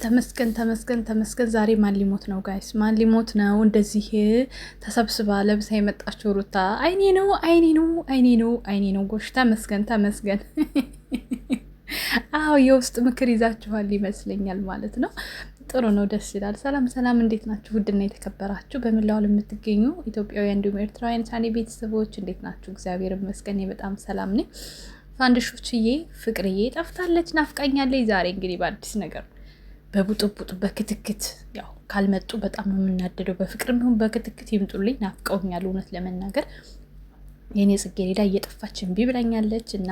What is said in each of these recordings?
ተመስገን ተመስገን ተመስገን። ዛሬ ማን ሊሞት ነው ጋይስ? ማን ሊሞት ነው? እንደዚህ ተሰብስባ ለብሳ የመጣችው ሩታ አይኔ ነው አይኔ ነው አይኔ ነው አይኔ ነው። ጎሽ ተመስገን ተመስገን። አዎ የውስጥ ምክር ይዛችኋል ይመስለኛል ማለት ነው። ጥሩ ነው፣ ደስ ይላል። ሰላም ሰላም፣ እንዴት ናችሁ? ውድና የተከበራችሁ በመላው ዓለም የምትገኙ ኢትዮጵያውያን እንዲሁም ኤርትራውያን ቻኔ ቤተሰቦች እንዴት ናችሁ? እግዚአብሔር ይመስገን በጣም ሰላም ነኝ። ፋንድሾችዬ ፍቅርዬ ጠፍታለች፣ ናፍቃኛለች። ዛሬ እንግዲህ በአዲስ ነገር በቡጥቡጥ በክትክት ያው ካልመጡ በጣም ነው የምናደደው። በፍቅርም ይሁን በክትክት ይምጡልኝ፣ ናፍቀውኛል እውነት ለመናገር። የኔ ጽጌረዳ እየጠፋች እምቢ ብላኛለች እና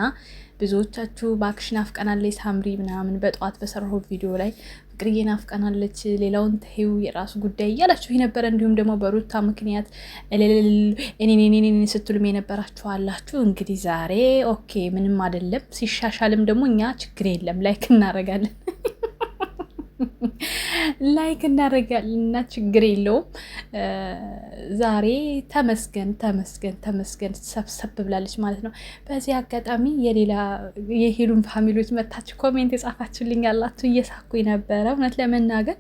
ብዙዎቻችሁ በአክሽን ናፍቀናለች ሳምሪ ምናምን በጠዋት በሰራሁት ቪዲዮ ላይ ፍቅርዬ ናፍቀናለች፣ ሌላውን ተይው የራሱ ጉዳይ እያላችሁ የነበረ እንዲሁም ደግሞ በሩታ ምክንያት እኔ ስትሉም የነበራችሁ አላችሁ። እንግዲህ ዛሬ ኦኬ ምንም አይደለም፣ ሲሻሻልም ደግሞ እኛ ችግር የለም ላይክ እናደርጋለን ላይክ እናደርጋለን እና ችግር የለውም። ዛሬ ተመስገን ተመስገን ተመስገን ሰብሰብ ብላለች ማለት ነው። በዚህ አጋጣሚ የሄሉን ፋሚሊዎች መታችሁ ኮሜንት የጻፋችሁልኝ ያላችሁ እየሳኩኝ ነበረ እውነት ለመናገር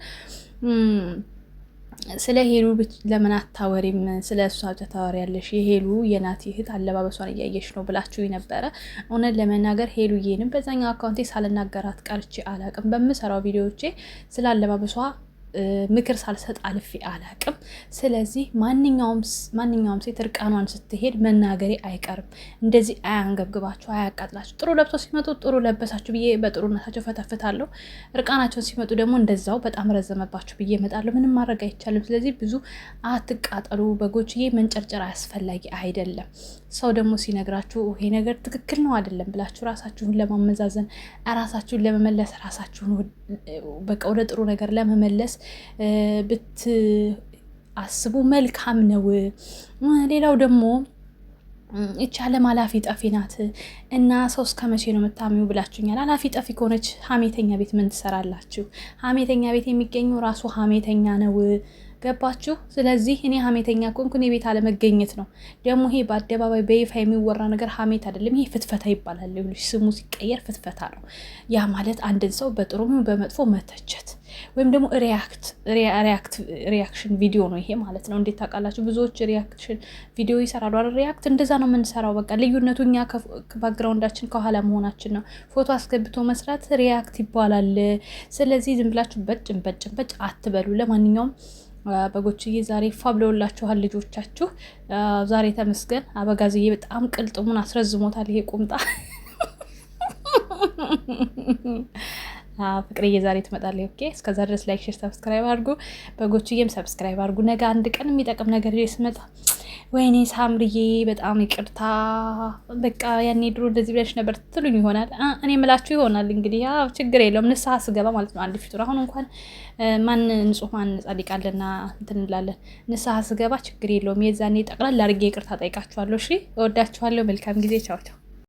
ስለ ሄሉ ለምን አታወሪም? ስለ እሷ ታወሪያለሽ? የሄሉ የናቲ እህት አለባበሷን እያየሽ ነው ብላችሁ ነበረ። እውነት ለመናገር ሄሉዬንም በዛኛው አካውንቴ ሳልናገራት ቀርቼ አላቅም። በምሰራው ቪዲዮዎቼ ስለ አለባበሷ ምክር ሳልሰጥ አልፌ አላቅም። ስለዚህ ማንኛውም ሴት እርቃኗን ስትሄድ መናገሬ አይቀርም። እንደዚህ አያንገብግባችሁ፣ አያቃጥላችሁ። ጥሩ ለብሶ ሲመጡ ጥሩ ለበሳችሁ ብዬ በጥሩነታቸው ፈተፍታለሁ። እርቃናቸውን ሲመጡ ደግሞ እንደዛው በጣም ረዘመባችሁ ብዬ እመጣለሁ። ምንም ማድረግ አይቻልም። ስለዚህ ብዙ አትቃጠሉ በጎችዬ። መንጨርጨር አያስፈላጊ አይደለም። ሰው ደግሞ ሲነግራችሁ ይሄ ነገር ትክክል ነው አይደለም ብላችሁ ራሳችሁን ለማመዛዘን ራሳችሁን ለመመለስ ራሳችሁን በቃ ወደ ጥሩ ነገር ለመመለስ ብትአስቡ መልካም ነው። ሌላው ደግሞ ይቺ ዓለም አላፊ ጠፊ ናት እና ሰው እስከ መቼ ነው የምታሚው ብላችሁኛል። አላፊ ጠፊ ከሆነች ሀሜተኛ ቤት ምን ትሰራላችሁ? ሀሜተኛ ቤት የሚገኙ ራሱ ሀሜተኛ ነው። ገባችሁ? ስለዚህ እኔ ሀሜተኛ ኮንኩ እኔ ቤት አለመገኘት ነው። ደግሞ ይሄ በአደባባይ በይፋ የሚወራ ነገር ሀሜት አይደለም። ይሄ ፍትፈታ ይባላል። ስሙ ሲቀየር ፍትፈታ ነው። ያ ማለት አንድን ሰው በጥሩ በመጥፎ መተቸት ወይም ደግሞ ሪያክሽን ቪዲዮ ነው ይሄ ማለት ነው። እንዴት ታውቃላችሁ? ብዙዎች ሪያክሽን ቪዲዮ ይሰራሉ አይደል? ሪያክት እንደዛ ነው የምንሰራው። በቃ ልዩነቱ እኛ ባክግራውንዳችን ከኋላ መሆናችን ነው። ፎቶ አስገብቶ መስራት ሪያክት ይባላል። ስለዚህ ዝም ብላችሁ በጭ አትበሉ። ለማንኛውም በጎችዬ ዛሬ ፋ ብለውላችኋል ልጆቻችሁ። ዛሬ ተመስገን አበጋዝዬ በጣም ቅልጥሙን አስረዝሞታል ይሄ ቁምጣ። ፍቅርዬ ዛሬ ትመጣለች። ኦኬ እስከዛ ድረስ ላይክ፣ ሼር፣ ሰብስክራይብ አድርጉ። በጎችዬም ሰብስክራይብ አድርጉ። ነገ አንድ ቀን የሚጠቅም ነገር ስመጣ ወይኔ ሳምርዬ በጣም ይቅርታ በቃ ያኔ ድሮ እንደዚህ ብለሽ ነበር ትሉኝ ይሆናል። እኔ ምላችሁ ይሆናል እንግዲህ ያው ችግር የለውም። ንስሐ ስገባ ማለት ነው አንድ ፊቱር አሁን እንኳን ማን ንጹህ ማን ጻድቃለና እንትን እንላለን። ንስሐ ስገባ ችግር የለውም። የዛኔ ጠቅላላ አድርጌ ይቅርታ ጠይቃችኋለሁ። እሺ እወዳችኋለሁ። መልካም ጊዜ። ቻው ቻው።